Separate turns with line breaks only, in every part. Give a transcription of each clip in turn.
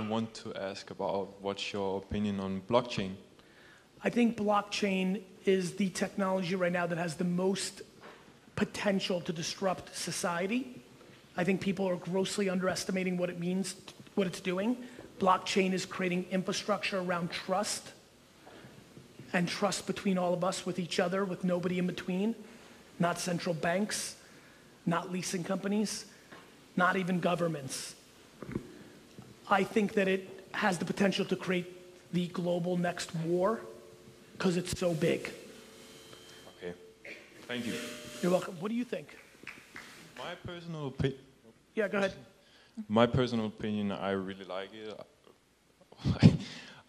want to ask about what's your opinion on blockchain?
I think blockchain is the technology right now that has the most potential to disrupt society. I think people are grossly underestimating what it means, what it's doing. Blockchain is creating infrastructure around trust, and trust between all of us with each other, with nobody in between, not central banks, not leasing companies, not even governments. I think that it has the potential to create the global next war because it's so big.
Okay, thank you.
You're welcome. What do you think?
My personal opinion.
Yeah, go ahead.
My personal opinion, I really like it.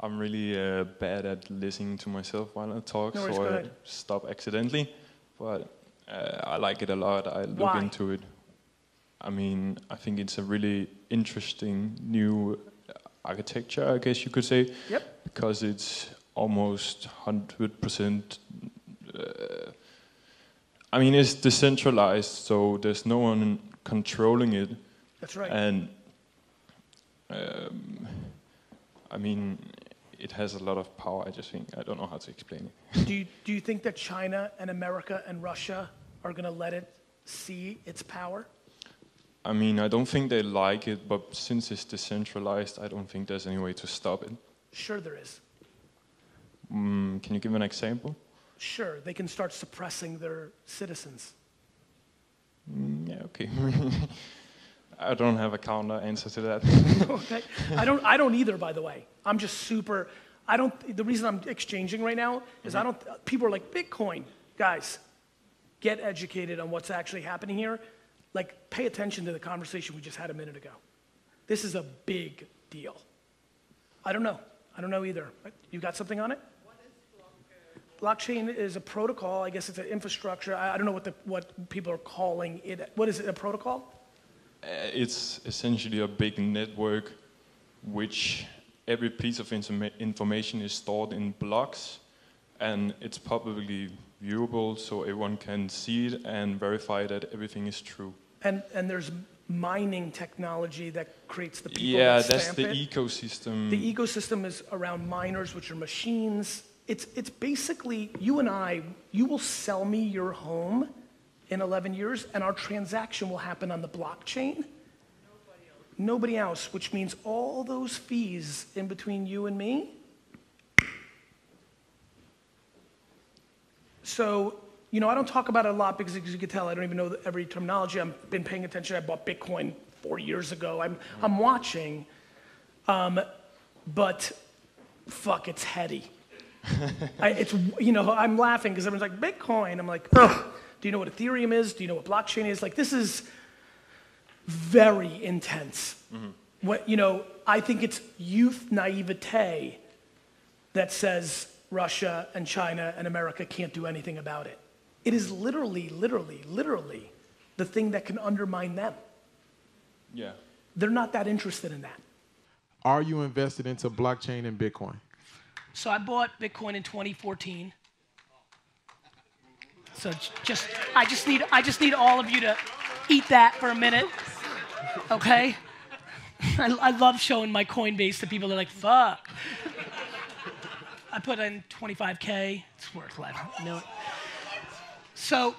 I'm really bad at listening to myself while I talk,
No worries,
so
go
I
ahead.
stop accidentally. But I like it a lot. I look
Why?
into it. I mean, I think it's a really interesting new architecture, I guess you could say.
Yep.
Because it's almost 100%. I mean, it's decentralized, so there's no one controlling it.
That's right.
And I mean, it has a lot of power. I just think I don't know how to explain it.
Do you think that China and America and Russia are going to let it see its power?
I mean, I don't think they like it, but since it's decentralized, I don't think there's any way to stop it.
Sure there is.
Can you give an example?
Sure, they can start suppressing their citizens.
Yeah, okay. I don't have a counter answer to that.
Okay. I don't either, by the way. I'm just super, the reason I'm exchanging right now is people are like, Bitcoin. Guys, get educated on what's actually happening here. Like, pay attention to the conversation we just had a minute ago. This is a big deal. I don't know. I don't know either. You got something on it?
What is
blockchain? Blockchain is a protocol. I guess it's an infrastructure. I don't know what people are calling it. What is it, a protocol?
It's essentially a big network which every piece of information is stored in blocks, and it's publicly viewable so everyone can see it and verify that everything is true.
And there's mining technology that creates the people
yeah,
that
that's
stamp
the
it.
ecosystem.
The ecosystem is around miners, which are machines. It's basically, you and I, you will sell me your home in 11 years, and our transaction will happen on the blockchain. Nobody else, which means all those fees in between you and me. So, you know, I don't talk about it a lot because, as you can tell, I don't even know every terminology. I've been paying attention. I bought Bitcoin 4 years ago. I'm watching, but fuck, it's heady. I'm laughing because everyone's like, Bitcoin. I'm like, ugh. Do you know what Ethereum is? Do you know what blockchain is? Like, this is very intense. Mm-hmm. I think it's youth naivete that says Russia and China and America can't do anything about it. It is literally the thing that can undermine them.
Yeah.
They're not that interested in that.
Are you invested into blockchain and Bitcoin?
So I bought Bitcoin in 2014. So I just need all of you to eat that for a minute, okay? I love showing my Coinbase to people. They're like, fuck. I put in 25K. It's worth less. So,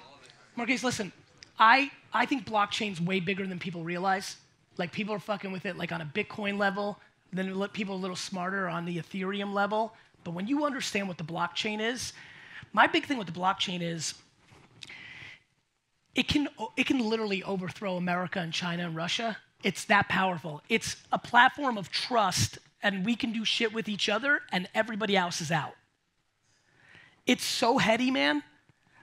Marquez, listen. I think blockchain's way bigger than people realize. Like, people are fucking with it like on a Bitcoin level. Then people a little smarter on the Ethereum level. But when you understand what the blockchain is, my big thing with the blockchain is it can literally overthrow America and China and Russia. It's that powerful. It's a platform of trust, and we can do shit with each other, and everybody else is out. It's so heady, man.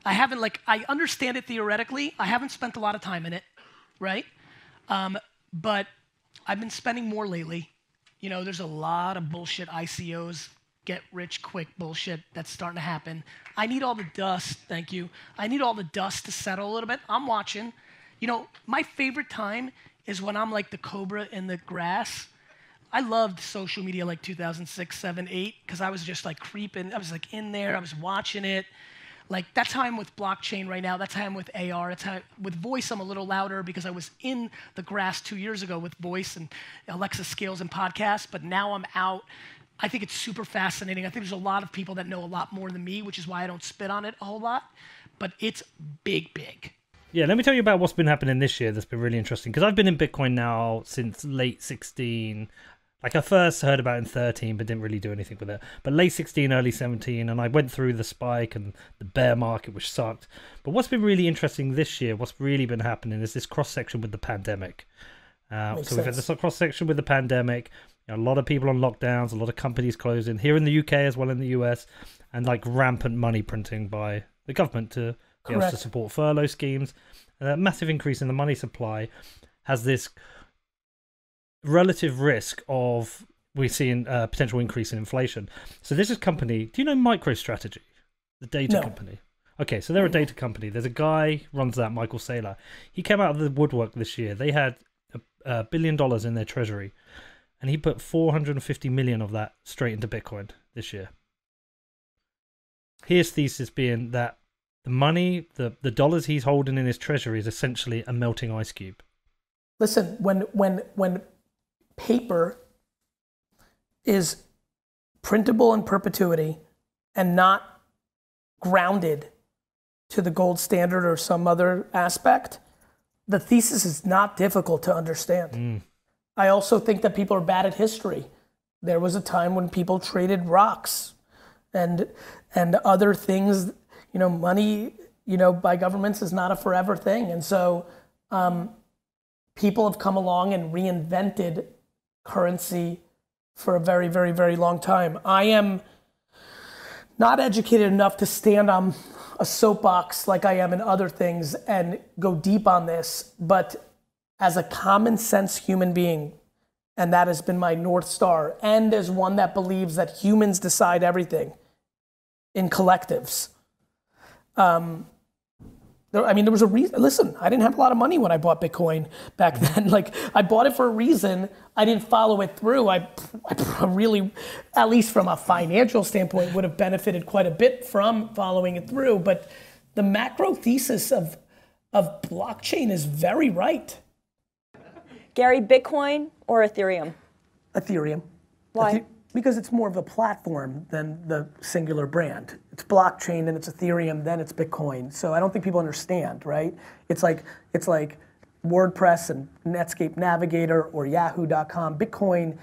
I understand it theoretically. I haven't spent a lot of time in it, right? But I've been spending more lately. You know, there's a lot of bullshit ICOs, get rich quick bullshit that's starting to happen. I need all the dust, thank you. I need all the dust to settle a little bit. I'm watching. You know, my favorite time is when I'm like the cobra in the grass. I loved social media like 2006, 7, 8, because I was just like creeping. I was like in there, I was watching it. Like that's how I'm with blockchain right now. That's how I'm with AR. That's how with voice I'm a little louder because I was in the grass 2 years ago with voice and Alexa skills and podcasts, but now I'm out. I think it's super fascinating. I think there's a lot of people that know a lot more than me, which is why I don't spit on it a whole lot, but it's big, big.
Yeah, let me tell you about what's been happening this year that's been really interesting, because I've been in Bitcoin now since late 16. Like I first heard about it in 13, but didn't really do anything with it. But late 16, early 17, and I went through the spike and the bear market, which sucked. But what's been really interesting this year, what's really been happening is this cross-section with the pandemic. So we've had this cross-section with the pandemic, a lot of people on lockdowns, a lot of companies closing, here in the UK as well in the US, and like rampant money printing by the government to be able to support furlough schemes. A massive increase in the money supply has this relative risk of we're seeing a potential increase in inflation. So this is company, do you know MicroStrategy, the data company? Okay, so they're a data company. There's a guy runs that, Michael Saylor. He came out of the woodwork this year. They had $1 billion in their treasury, and he put 450 million of that straight into Bitcoin this year. His thesis being that the money, the dollars he's holding in his treasury is essentially a melting ice cube.
Listen, when paper is printable in perpetuity and not grounded to the gold standard or some other aspect, the thesis is not difficult to understand. I also think that people are bad at history. There was a time when people traded rocks and other things, money, by governments is not a forever thing. And so people have come along and reinvented currency for a very, very, very long time. I am not educated enough to stand on a soapbox like I am in other things and go deep on this, but as a common sense human being, and that has been my North Star, and as one that believes that humans decide everything in collectives. There was a reason. Listen, I didn't have a lot of money when I bought Bitcoin back then. Like, I bought it for a reason. I didn't follow it through. I really, at least from a financial standpoint, would have benefited quite a bit from following it through. But the macro thesis of blockchain is very right.
Gary, Bitcoin or Ethereum?
Ethereum.
Why?
Because it's more of a platform than the singular brand. It's blockchain, then it's Ethereum, then it's Bitcoin. So I don't think people understand, right? It's like WordPress and Netscape Navigator or Yahoo.com. Bitcoin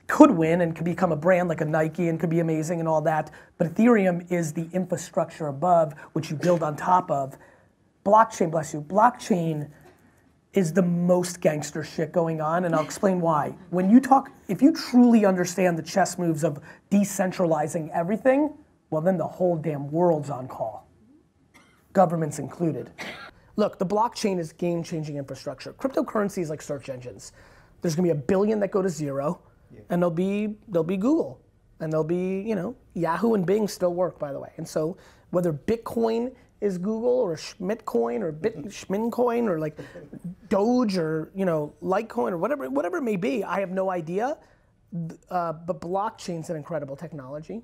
could win and could become a brand like a Nike and could be amazing and all that. But Ethereum is the infrastructure above, which you build on top of. Blockchain, bless you, blockchain is the most gangster shit going on, and I'll explain why. If you truly understand the chess moves of decentralizing everything, well then the whole damn world's on call. Governments included. Look, the blockchain is game-changing infrastructure. Cryptocurrency is like search engines. There's gonna be 1 billion that go to zero, and there'll be Google, and there'll be, Yahoo and Bing still work, by the way. And so whether Bitcoin is Google or Schmitcoin or Schmincoin or like Doge or Litecoin or whatever it may be, I have no idea. But blockchain's an incredible technology.